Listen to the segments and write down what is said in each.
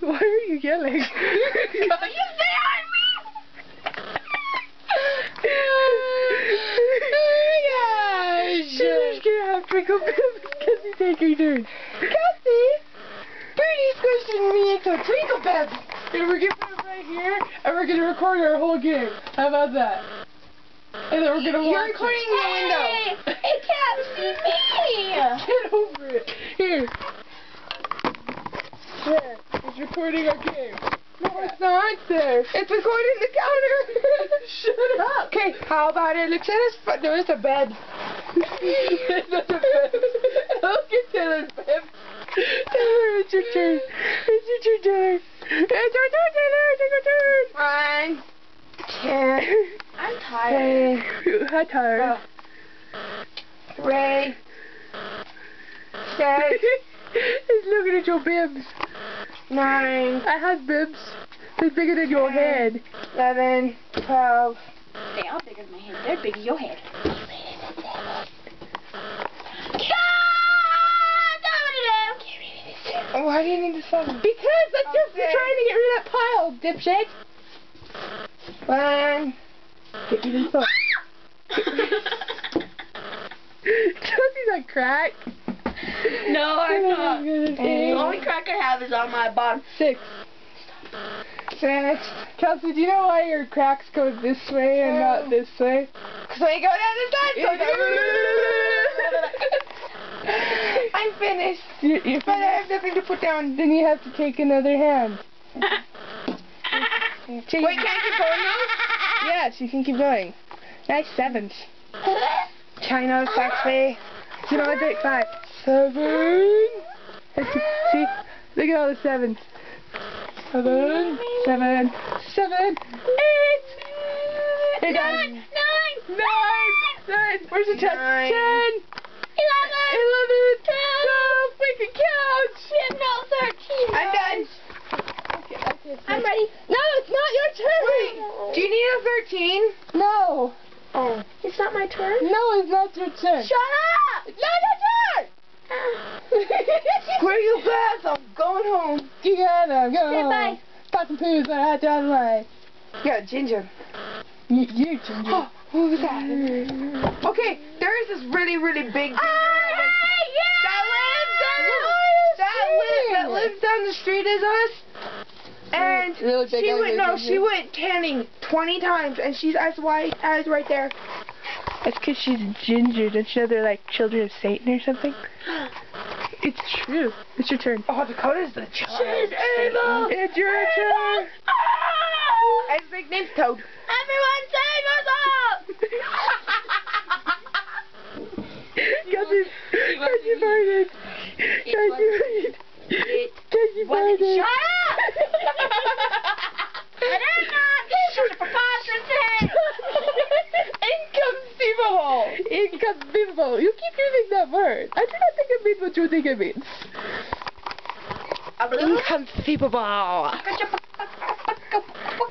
Why are you yelling? You say on me! Oh my gosh! You're just gonna have Twinkle Bibs because you take your turn. Cassie! Birdie's squishing me into a Twinkle Bib! And we're gonna put it right here, and we're gonna record our whole game. How about that? And then we're gonna watch. You're recording in the window. It can't see me. Get over it. Here. There. It's recording our game. No, it's not. There. It's recording the counter. Shut up. Okay, how about it? Looks at us, but no, it's a bed. It's not a bed. Look at Taylor's bed. Taylor, it's your turn. It's your turn. It's your turn, Taylor. Take your turn. 1, 2. I'm tired. I'm tired. 3, 6, He's looking at your bibs. 9. I have bibs. They're bigger than your head. 11, 12. They are bigger than my head. They're big as your head. Why do you need the 7? Because that's just trying to get rid of that pile, dipshit. 1. Get rid of the Chelsea's on crack. No, I'm not. The Eight. only crack I have is on my bottom. 6. 6. Chelsea, do you know why your cracks go this way and not this way? Because when you go down the side, I'm finished. But I have nothing to put down. Then you have to take another hand. Wait, can I keep going now? Yes, you can keep going. Nice 7s. China, Saxby. You know, I take 5. 7. See? Look at all the 7s. 7. 7. 7. 8. Hey, guys. 9. 9. Where's the 10? 10. 9. 11. 12. We can count. No, 13. I'm done. Okay. I'm ready. No, it's not your turn. Do you need a 13? No. Oh. It's not my turn? No, it's not your turn. Shut up! Not your turn. Where you guys? I'm going home. You gotta go. Say bye. Got some poos, but I had to out of the way. Yeah, Ginger. You Ginger. Oh, who was that? Okay, there is this really, really big ginger that lives down the street as us. And Really big she went tanning 20 times, and she's as white as right there. That's because she's ginger. Don't you know they're like children of Satan or something? It's true. It's your turn. Oh, Dakota's the child. She's evil. It's your turn. And his nickname's Toad. Everyone save us all! Cassie farted. Cassie farted. Shut up! I did not! This is such a preposterous thing! Inconceivable. Inconceivable. You keep using that word. I do not think it means what you think it means. Inconceivable.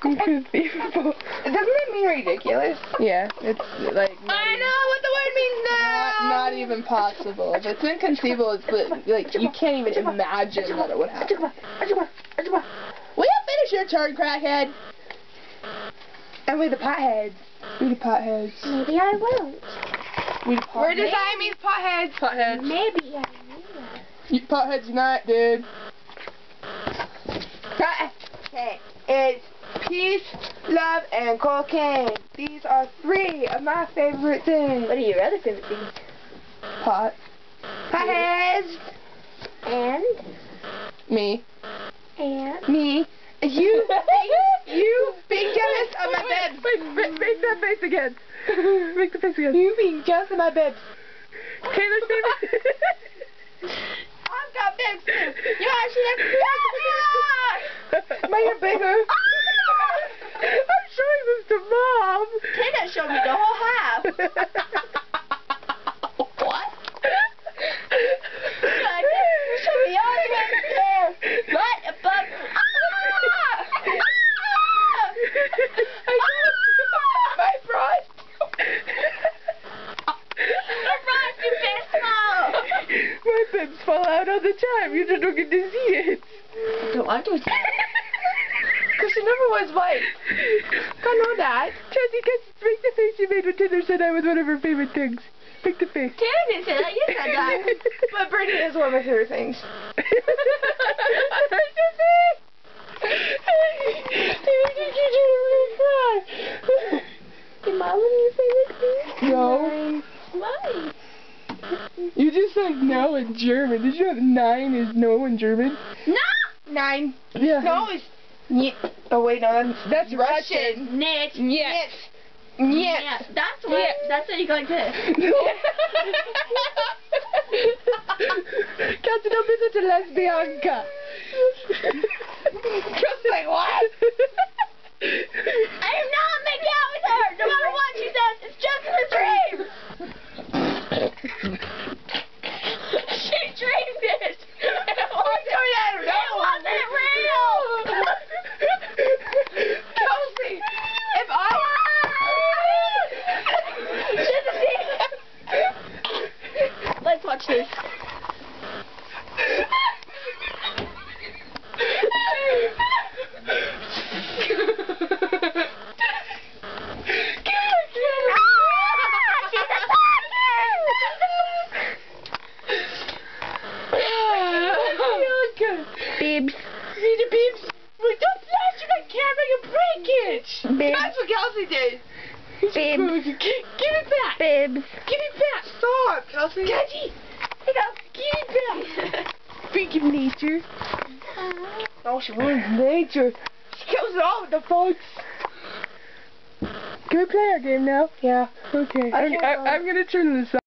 Inconceivable. Doesn't that mean ridiculous? Yeah, it's like I know what the word means now! not even possible. If it's inconceivable, it's like you can't even imagine that it would happen. Will you finish your turn, crackhead? And with the potheads. We the potheads. Maybe I won't. We the potheads. We're the Siamese potheads. Potheads. Maybe I will. You potheads unite, dude. Okay, it's peace, love, and cocaine. These are 3 of my favorite things. What are your other favorite things? Pot. Potheads. And? Me. And? Me. You being jealous of my bibs. Wait, make that face again. Make the face again. You being jealous of my bibs. Taylor's favorite. I've got bibs too. You actually have mine are bigger. I'm showing this to Mom. Tina showed me the whole half. What? You showed me all the way there. What? But My bras. the bronze is very small. My bibs fall out all the time. You just don't get to see it. Do I? Because she never was white. I know that. Chelsea, make the face you made when Taylor said I was one of her favorite things. Make the face. Taylor didn't say that. You said that. But Brittany is one of my favorite things. Did Mom want you to say this thing? No. Why? You just said no in German. Did you know that 9 is no in German? No! 9. Yeah. No, it's... Oh, wait, no, That's Russian. Nit. Yes. Yes. That's what. Yeah. That's what you go like this. Kelsey, don't be such a lesbianka. Kelsey's like, what? I am not making out with her. No matter what she says, it's just in a dream. She dreamed it. It wasn't real. Kelsey, if I... Let's watch this. Bibs. Rita Beebs. Wait, don't flash my camera, you break it. Bibs. That's what Kelsey did. Bibs. Give it back. Bibs. Give it back. Stop, Kelsey. Kelsey. Give it back. Freak of nature. Oh, she ruins nature. She kills it all with the folks. Can we play our game now? Yeah. Okay. I can't I'm gonna turn this off.